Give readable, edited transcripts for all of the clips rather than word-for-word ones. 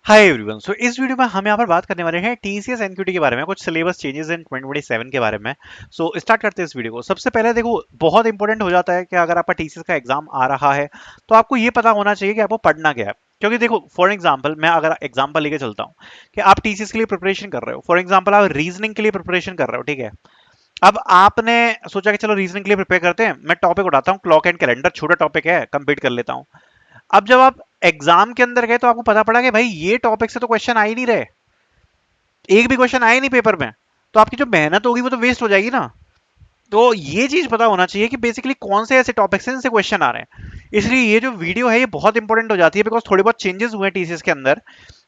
Hi everyone. सो इस video में हम यहाँ पर बात करने वाले हैं टीसीएस एनक्यूटी के बारे में, कुछ सिलेबस चेंजेस इन 2027 के बारे में। सो स्टार्ट करते हैं इस वीडियो को। सबसे पहले देखो, बहुत इंपॉर्टेंट हो जाता है कि अगर आपका टीसीएस का एग्जाम आ रहा है तो आपको ये पता होना चाहिए कि आपको पढ़ना क्या है। क्योंकि देखो, फॉर एग्जाम्पल मैं अगर एग्जाम्पल लेके चलता हूँ कि आप टीसीएस के लिए प्रिपरेशन कर रहे हो, फॉर एग्जाम्पल आप रीजनिंग के लिए प्रिपरेशन कर रहे हो, ठीक है। अब आपने सोचा कि चलो रीजनिंग के लिए प्रिपेयर करते हैं, मैं टॉपिक उठाता हूँ क्लॉक एंड कैलेंडर, छोटा टॉपिक है, कंप्लीट कर लेता हूँ। अब जब आप एग्जाम के अंदर गए तो आपको पता पड़ा कि भाई ये टॉपिक से तो क्वेश्चन आ ही नहीं रहे, एक भी क्वेश्चन आए नहीं पेपर में, तो आपकी जो मेहनत होगी वो तो वेस्ट हो जाएगी ना। तो ये चीज पता होना चाहिए कि बेसिकली कौन से ऐसे टॉपिक्स हैं जिनसे क्वेश्चन आ रहे हैं। इसलिए ये जो वीडियो है ये बहुत इंपॉर्टेंट हो जाती है, बिकॉज थोड़े बहुत चेंजेस हुए हैं टीसीएस के अंदर।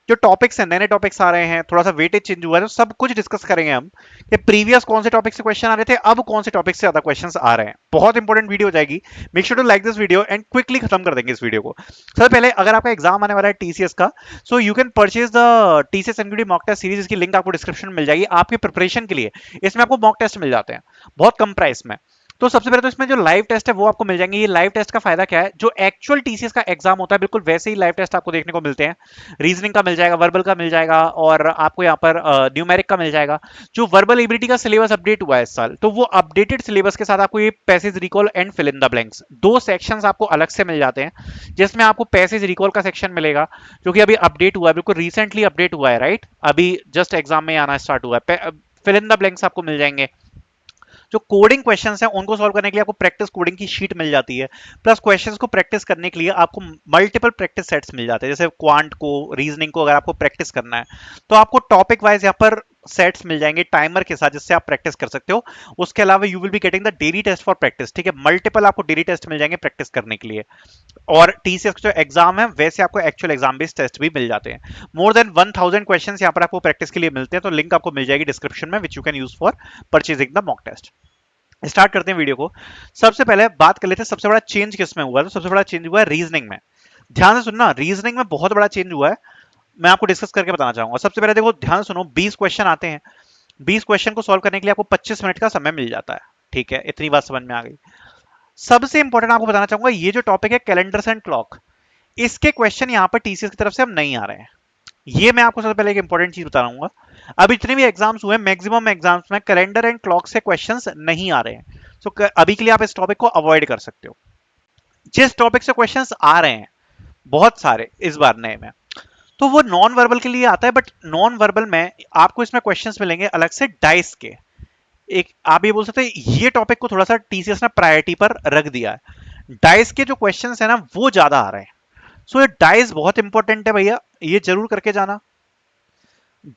जो टॉपिक्स हैं, नए नए टॉपिक्स आ रहे हैं, थोड़ा सा वेटेज चेंज हुआ है, तो सब कुछ डिस्कस करेंगे हम कि प्रीवियस कौन से टॉपिक से क्वेश्चन आ रहे थे, अब कौन से टॉपिक से ज्यादा क्वेश्चंस आ रहे हैं। बहुत इंपॉर्टेंट वीडियो हो जाएगी। Make sure to like this video and quickly खत्म कर देंगे इस वीडियो को। सबसे पहले, अगर आपका एग्जाम आने वाला है टीसीएस का, so you can purchase the TCS NQT mock test series. इसकी लिंक आपको डिस्क्रिप्शन में मिल जाएगी आपके प्रिपरेशन के लिए। इसमें आपको मॉक टेस्ट मिल जाते हैं बहुत कम प्राइस में। तो सबसे पहले तो इसमें जो लाइव टेस्ट है वो आपको मिल जाएंगे। ये लाइव टेस्ट का फायदा क्या है, जो एक्चुअल टीसीएस का एग्जाम होता है बिल्कुल वैसे ही लाइव टेस्ट आपको देखने को मिलते हैं। रीजनिंग का मिल जाएगा, वर्बल का मिल जाएगा, और आपको यहाँ पर न्यूमेरिक का मिल जाएगा। जो वर्बल एबिलिटी का सिलेबस अपडेट हुआ है इस साल, तो वो अपडेटेड सिलेबस के साथ आपको ये passage recall and fill in the blanks दो सेक्शंस आपको अलग से मिल जाते हैं, जिसमें आपको पैसेज रिकॉल का सेक्शन मिलेगा जो कि अभी अपडेट हुआ है, बिल्कुल रिसेंटली अपडेट हुआ है, राइट। अभी जस्ट एग्जाम में आना स्टार्ट हुआ है। फिल इन द ब्लैंक्स आपको मिल जाएंगे। जो कोडिंग क्वेश्चंस हैं उनको सॉल्व करने के लिए आपको प्रैक्टिस कोडिंग की शीट मिल जाती है। प्लस क्वेश्चंस को प्रैक्टिस करने के लिए आपको मल्टीपल प्रैक्टिस सेट्स मिल जाते हैं, जैसे क्वांट को, रीजनिंग को अगर आपको प्रैक्टिस करना है तो आपको टॉपिक वाइज यहाँ पर सेट्स मिल जाएंगे टाइमर के साथ, जिससे आप प्रैक्टिस कर सकते हो। उसके अलावा you will be getting the daily test for practice, ठीक है। मल्टीपल आपको डेली टेस्ट मिल जाएंगे प्रैक्टिस करने के लिए। और टीसीएस जो एग्जाम है वैसे आपको एक्चुअल एग्जाम बेस्ड टेस्ट भी मिल जाते हैं। मोर देन 1000 क्वेश्चंस यहाँ पर आपको प्रैक्टिस के लिए मिलते हैं, तो लिंक आपको मिल जाएगी डिस्क्रिप्शन में, which you can use for purchasing the mock test. Start करते हैं वीडियो को। सबसे पहले बात कर लेते हैं सबसे बड़ा चेंज किस में हुआ है। तो सबसे बड़ा चेंज हुआ है रीजनिंग में। ध्यान से सुनना, रीजनिंग में बहुत बड़ा चेंज हुआ है, मैं आपको डिस्कस करके बताना चाहूंगा। सबसे पहले देखो, ध्यान से सुनो, 20 क्वेश्चन आते हैं। 20 क्वेश्चन को सॉल्व करने के लिए आपको 25 मिनट का समय मिल जाता है, ठीक है। इतनी बात समझ में आ गई। सबसे इंपॉर्टेंट आपको बताना चाहूंगा, ये जो टॉपिक है कैलेंडर्स एंड क्लॉक, इसके क्वेश्चन यहाँ पर टीसीएस की तरफ से अब नहीं आ रहे हैं। ये मैं आपको सबसे पहले एक इंपॉर्टेंट चीज बता रहा हूँ। अब इतने भी एग्जाम्स हुए, मैक्सिमम एग्जाम्स में कैलेंडर एंड क्लॉक से क्वेश्चंस नहीं आ रहे हैं। सो अभी के लिए आप इस टॉपिक को अवॉइड कर सकते हो। जिस टॉपिक से क्वेश्चंस आ रहे हैं बहुत सारे इस बार नए में, तो वो नॉन वर्बल के लिए आता है। बट नॉन वर्बल में आपको इसमें क्वेश्चंस मिलेंगे अलग से डाइस के। एक आप ये बोल सकते हैं, ये टॉपिक को थोड़ा सा टीसीएस ने प्रायोरिटी पर रख दिया है। डाइस के जो क्वेश्चंस है ना वो ज्यादा आ रहे हैं। सो ये डाइस बहुत इंपॉर्टेंट है भैया, ये जरूर करके जाना।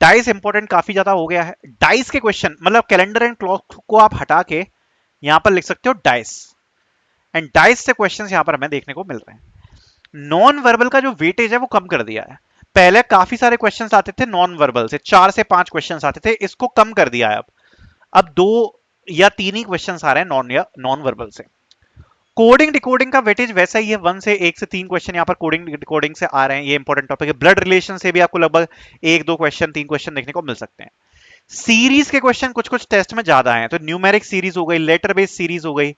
डाइस इंपॉर्टेंट काफी ज्यादा हो गया है। डाइस के क्वेश्चन मतलब कैलेंडर एंड क्लॉक को आप हटा के यहां पर लिख सकते हो डाइस, एंड डाइस से क्वेश्चंस यहां पर हमें देखने को मिल रहे हैं। नॉन वर्बल का जो वेटेज है वो कम कर दिया है। पहले काफी सारे क्वेश्चंस आते थे नॉन वर्बल से, 4 से 5 क्वेश्चंस आते थे, इसको कम कर दिया है। अब 2 या 3 ही क्वेश्चंस आ रहे हैं नॉन वर्बल से। कोडिंग डिकोडिंग का वेटेज वैसा ही है, 1 से 3 क्वेश्चन यहाँ पर कोडिंग डिकोडिंग से आ रहे हैं। ये इंपॉर्टेंट टॉपिक है। ब्लड रिलेशन से भी आपको लगभग 1-2 क्वेश्चन, 3 क्वेश्चन देखने को मिल सकते हैं। सीरीज के क्वेश्चन कुछ कुछ टेस्ट में ज्यादा आए हैं, तो न्यूमेरिक सीरीज हो गई, लेटर बेस्ड सीरीज हो गई,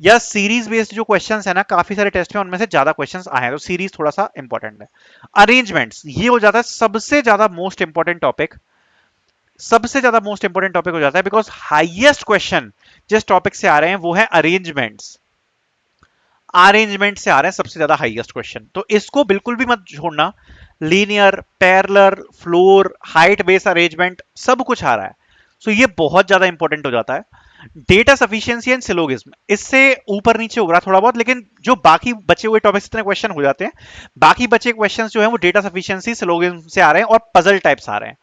या सीरीज बेस्ड जो क्वेश्चंस है ना काफी सारे टेस्ट में, उनमें से ज्यादा क्वेश्चंस आए हैं, तो सीरीज थोड़ा सा इंपॉर्टेंट है। अरेंजमेंट्स, ये हो जाता है सबसे ज्यादा मोस्ट इंपॉर्टेंट टॉपिक, सबसे ज्यादा मोस्ट इंपॉर्टेंट टॉपिक हो जाता है, बिकॉज हाईएस्ट क्वेश्चन जिस टॉपिक से आ रहे हैं वो है अरेंजमेंट्स। अरेंजमेंट से आ रहे हैं सबसे ज्यादा हाईएस्ट क्वेश्चन, तो इसको बिल्कुल भी मत छोड़ना। Linear, parallel, floor, height base arrangement सब कुछ आ रहा है। सो ये बहुत ज्यादा इंपॉर्टेंट हो जाता है। डेटा सफिशिएंसी एंड सिलोगिज्म, इससे ऊपर नीचे हो रहा थोड़ा बहुत, लेकिन जो बाकी बचे हुए टॉपिक्स इतने क्वेश्चन हो जाते हैं, बाकी बचे क्वेश्चंस जो है वो डेटा सफिशिएंसी, सिलोगिज्म से आ रहे हैं, और पजल टाइप्स आ रहे हैं।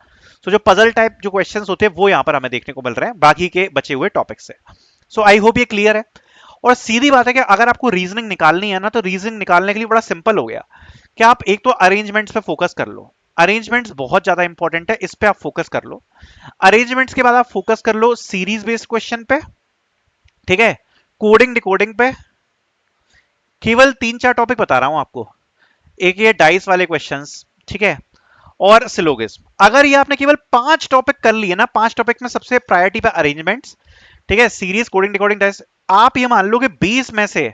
तो जो पजल टाइप जो क्वेश्चंस होते हैं वो यहां पर हमें देखने को मिल रहे हैं बाकी के बचे हुए टॉपिक से। सो आई होप ये क्लियर है। और सीधी बात है कि अगर आपको रीजनिंग निकालनी है ना, तो रीजनिंग निकालने के लिए बड़ा सिंपल हो गया कि आप एक तो अरेंजमेंट्स पे फोकस कर लो। अरेंजमेंट्स बहुत ज्यादा इंपॉर्टेंट है, इस पे आप फोकस कर लो। अरेंजमेंट्स के बाद आप फोकस कर लो सीरीज बेस्ड क्वेश्चन पे, ठीक है। कोडिंग डिकोडिंग पे केवल 3-4 टॉपिक बता रहा हूं आपको। एक ये डाइस वाले क्वेश्चंस, ठीक है, और सिलोगिज्म। अगर ये आपने केवल 5 टॉपिक कर लिए ना, 5 टॉपिक में सबसे प्रायोरिटी पे अरेंजमेंट्स, ठीक है, सीरीज, कोडिंग डिकोडिंग, डाइस, आप ये मान लो कि 20 में से,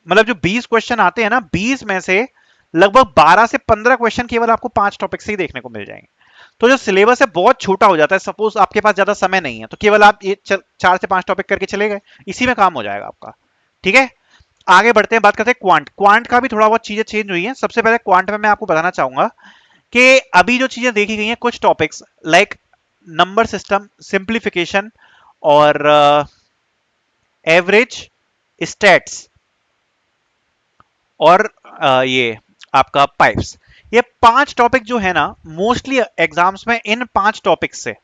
मतलब जो 20 क्वेश्चन आते हैं ना, 20 में से लगभग 12 से 15 क्वेश्चन केवल आपको 5 टॉपिक से ही देखने को मिल जाएंगे। तो जो सिलेबस है बहुत छोटा हो जाता है। सपोज आपके पास ज्यादा समय नहीं है तो केवल आप ये 4 से 5 टॉपिक करके चले गए, इसी में काम हो जाएगा आपका। ठीक है, आगे बढ़ते हैं, बात करते हैं क्वांट। क्वांट का भी थोड़ा बहुत चीजें चेंज हुई हैं। सबसे पहले क्वांट में मैं आपको बताना चाहूंगा कि अभी जो चीजें देखी गई हैं, कुछ topics like number system, simplification और एवरेज, स्टैट्स और ये आपका पाइप्स, ये 5 टॉपिक जो है ना मोस्टली एग्जाम्स में इन 5 टॉपिक से,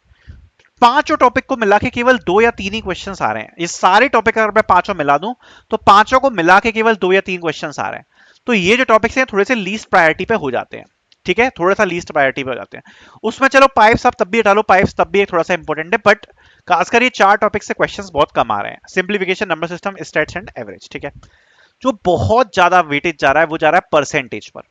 पांचों टॉपिक को मिला के केवल 2 या 3 ही क्वेश्चंस आ रहे हैं। ये सारे टॉपिक अगर मैं पांचों मिला दूं तो पांचों को मिला के केवल 2 या 3 क्वेश्चंस आ रहे हैं। तो ये जो टॉपिक्स हैं थोड़े से लीस्ट प्रायोरिटी पे हो जाते हैं। ठीक है, थोड़ा सा लीस्ट प्रायोरिटी पे हो जाते हैं। उसमें चलो पाइप्स आप तब भी हटा लो, पाइप्स तब भी एक थोड़ा सा इंपॉर्टेंट है, बट खासकर ये 4 टॉपिक से क्वेश्चंस बहुत कम आ रहे हैं, simplification, number system, stats and average. ठीक है, जो बहुत ज्यादा वेटेज जा रहा है वो जा रहा है परसेंटेज पर।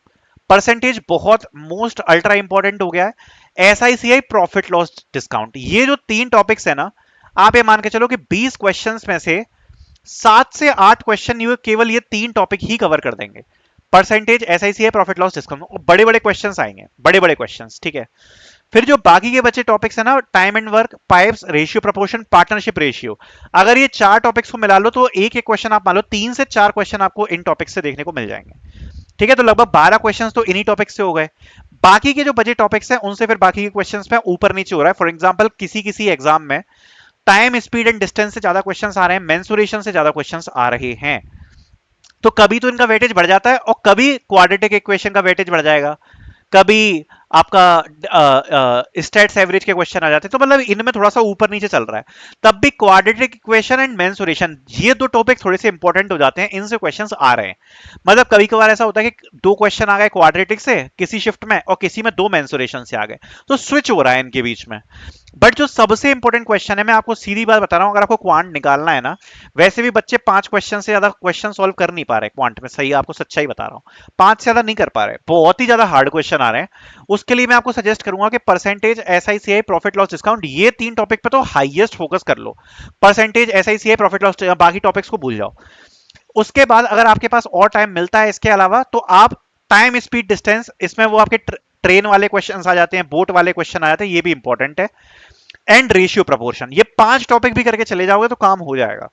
परसेंटेज बहुत मोस्ट अल्ट्रा इंपॉर्टेंट हो गया है। एसआईसीआई, प्रॉफिट लॉस डिस्काउंट, ये जो 3 टॉपिक्स है ना, आप ये मान के चलो कि 20 क्वेश्चंस में से 7 से 8 क्वेश्चन ये केवल ये 3 टॉपिक ही कवर कर देंगे। परसेंटेज, एसआईसीआई, प्रॉफिट लॉस डिस्काउंट, बड़े बड़े क्वेश्चंस आएंगे, बड़े बड़े क्वेश्चंस। ठीक है, फिर जो बाकी के बचे टॉपिक्स है ना, time and work, pipes, ratio proportion, partnership ratio, अगर ये 4 टॉपिक्स को मिला लो तो एक एक क्वेश्चन आप मान लो 3 से 4 क्वेश्चन आपको इन टॉपिक्स से देखने को मिल जाएंगे। ठीक है, तो लगभग 12 क्वेश्चंस तो इन्हीं टॉपिक से हो गए। बाकी के जो बचे टॉपिक्स हैं उनसे फिर बाकी के क्वेश्चंस में ऊपर नीचे हो रहा है। फॉर एग्जांपल किसी किसी एग्जाम में टाइम, स्पीड एंड डिस्टेंस से ज्यादा क्वेश्चंस आ रहे हैं, मेंसुरेशन से ज्यादा क्वेश्चंस आ रहे हैं। तो कभी तो इनका वेटेज बढ़ जाता है और कभी क्वाड्रेटिक इक्वेशन का वेटेज बढ़ जाएगा, कभी आपका स्टैट्स एवरेज के क्वेश्चन आ जाते हैं। तो मतलब इनमें थोड़ा सा ऊपर नीचे चल रहा है। तब भी क्वाड्रेटिक इक्वेशन एंड मेंसुरेशन, ये 2 टॉपिक थोड़े से इंपॉर्टेंट हो जाते हैं, इनसे क्वेश्चंस आ रहे हैं। मतलब कभी कभार ऐसा होता है कि 2 क्वेश्चन आ गए क्वाड्रेटिक से किसी शिफ्ट में और किसी में 2 मेंसुरेशन से आ गए, तो स्विच हो रहा है इनके बीच में। बट जो सबसे इंपॉर्टेंट क्वेश्चन है, मैं आपको सीधी बात बता रहा हूं, अगर आपको क्वांट निकालना है ना, वैसे भी बच्चे 5 क्वेश्चन से ज्यादा क्वेश्चन सॉल्व कर नहीं पा रहे क्वांट में, सही आपको सच्चाई बता रहा हूं, 5 से ज्यादा नहीं कर पा रहे, बहुत ही ज्यादा हार्ड क्वेश्चन आ रहे हैं। उसके लिए मैं आपको सजेस्ट करूंगा कि परसेंटेज, एसआईसीआई, प्रॉफिट लॉस डिस्काउंट, ये 3 टॉपिक पे तो हाईएस्ट फोकस कर लो। परसेंटेज, एसआईसीआई, प्रॉफिट लॉस, बाकी टॉपिक्स को भूल जाओ। उसके बाद अगर आपके पास और टाइम मिलता है इसके अलावा, तो आप टाइम, स्पीड, डिस्टेंस, इसमें वो आपके ट्रेन वाले क्वेश्चन आ जाते हैं, बोट वाले क्वेश्चन आ जाते हैं, ये भी इंपॉर्टेंट है। एंड रेशियो प्रपोर्शन, ये 5 टॉपिक भी करके चले जाओगे तो काम हो जाएगा।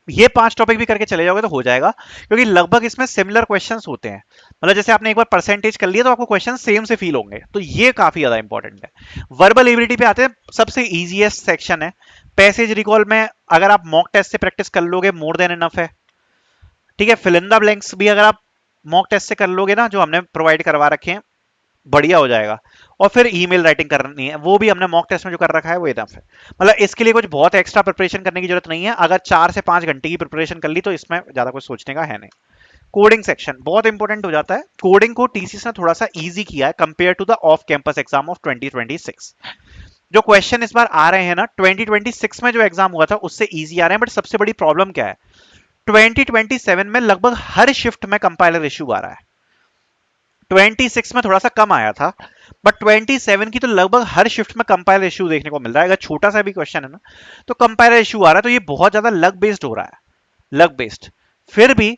ये 5 टॉपिक भी करके चले जाओगे तो हो जाएगा, क्योंकि लगभग इसमें सिमिलर क्वेश्चंस होते हैं। मतलब जैसे आपने एक बार परसेंटेज कर लिया तो आपको क्वेश्चन सेम से फील होंगे, तो ये काफी ज्यादा इंपॉर्टेंट है। वर्बल एबिलिटी पे आते हैं, सबसे इजीएस्ट सेक्शन है। पैसेज रिकॉल में अगर आप मॉक टेस्ट से प्रैक्टिस कर लोगे मोर देन इनफ है। ठीक है, फिल इन द ब्लैंक्स भी अगर आप मॉक टेस्ट से कर लोगे ना, जो हमने प्रोवाइड करवा रखे हैं, बढ़िया हो जाएगा। और फिर ईमेल राइटिंग करनी है, वो भी हमने मॉक टेस्ट में जो कर रखा है वो एकदम से, मतलब इसके लिए कुछ बहुत एक्स्ट्रा प्रिपरेशन करने की जरूरत नहीं है। अगर 4 से 5 घंटे की प्रिपरेशन कर ली तो इसमें ज्यादा कुछ सोचने का है नहीं। कोडिंग सेक्शन बहुत इंपॉर्टेंट हो जाता है। कोडिंग को टीसीएस ने थोड़ा सा इजी किया है compare to the off campus exam of 2026। जो क्वेश्चन इस बार आ रहे हैं ना, 2026 में जो एग्जाम हुआ था उससे इजी आ रहे हैं। बट सबसे बड़ी प्रॉब्लम क्या है, 2027 में लगभग हर शिफ्ट में कंपाइलर इश्यू आ रहा है। 26 में थोड़ा सा कम आया था, बट 27 की तो लगभग हर शिफ्ट में कंपाइलर इश्यू देखने को मिल रहा है। अगर छोटा सा भी क्वेश्चन है ना तो कंपाइलर इश्यू आ रहा है, तो ये बहुत ज्यादा लक बेस्ड हो रहा है, लक बेस्ड। फिर भी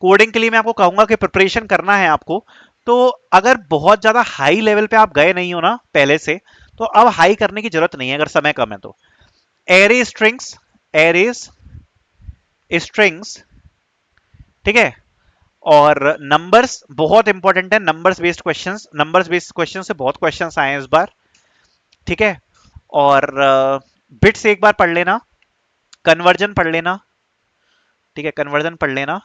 कोडिंग के लिए मैं आपको कहूंगा कि प्रिपरेशन करना है आपको, तो अगर बहुत ज्यादा हाई लेवल पे आप गए नहीं हो ना पहले से, तो अब हाई करने की जरूरत नहीं है अगर समय कम है तो। एरे स्ट्रिंग्स, एरेज स्ट्रिंग्स, ठीक है, और नंबर्स बहुत इंपॉर्टेंट है। Numbers based questions, numbers based question से बहुत क्वेश्चंस आए हैं इस बार। ठीक है, और बिट्स एक बार पढ़ लेना, कन्वर्जन पढ़ लेना, ठीक है, कन्वर्जन पढ़ लेना।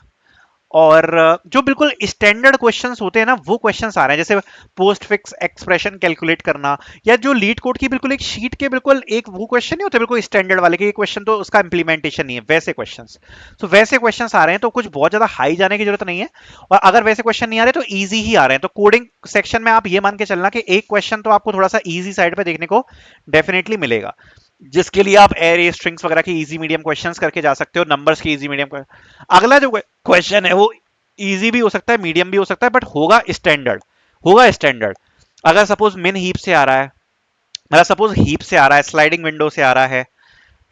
और जो बिल्कुल स्टैंडर्ड क्वेश्चंस होते हैं ना वो क्वेश्चंस आ रहे हैं, जैसे पोस्ट फिक्स एक्सप्रेशन कैलकुलेट करना, या जो लीड कोड की बिल्कुल एक शीट के बिल्कुल एक वो क्वेश्चन नहीं होते बिल्कुल स्टैंडर्ड वाले के, ये क्वेश्चन तो उसका इंप्लीमेंटेशन नहीं है, वैसे क्वेश्चंस। तो वैसे क्वेश्चंस आ रहे हैं, तो कुछ बहुत ज्यादा हाई जाने की जरूरत नहीं है। और अगर वैसे क्वेश्चन नहीं आ रहे तो ईजी ही आ रहे हैं। तो कोडिंग सेक्शन में आप ये मान के चलना कि एक क्वेश्चन तो आपको थोड़ा सा ईजी साइड पे देखने को डेफिनेटली मिलेगा, जिसके लिए आप एरे स्ट्रिंग्स वगैरह की इजी मीडियम क्वेश्चंस करके जा सकते हो, नंबर्स की इजी मीडियम। अगला जो क्वेश्चन है वो इजी भी हो सकता है, मीडियम भी हो सकता है, बट होगा स्टैंडर्ड, होगा स्टैंडर्ड। अगर सपोज मिन हीप से आ रहा है, मतलब सपोज हीप से आ रहा है, स्लाइडिंग विंडो से आ रहा है,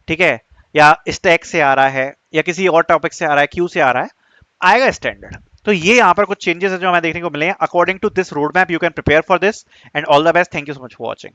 ठीक है, या स्टैक से आ रहा है, या किसी और टॉपिक से आ रहा है, क्यू से आ रहा है, आएगा स्टैंडर्ड। तो ये यहाँ पर कुछ चेंजेस है जो हमें देखने को मिले हैं। According to this road map you can prepare for this, and all the best. Thank you so much for watching.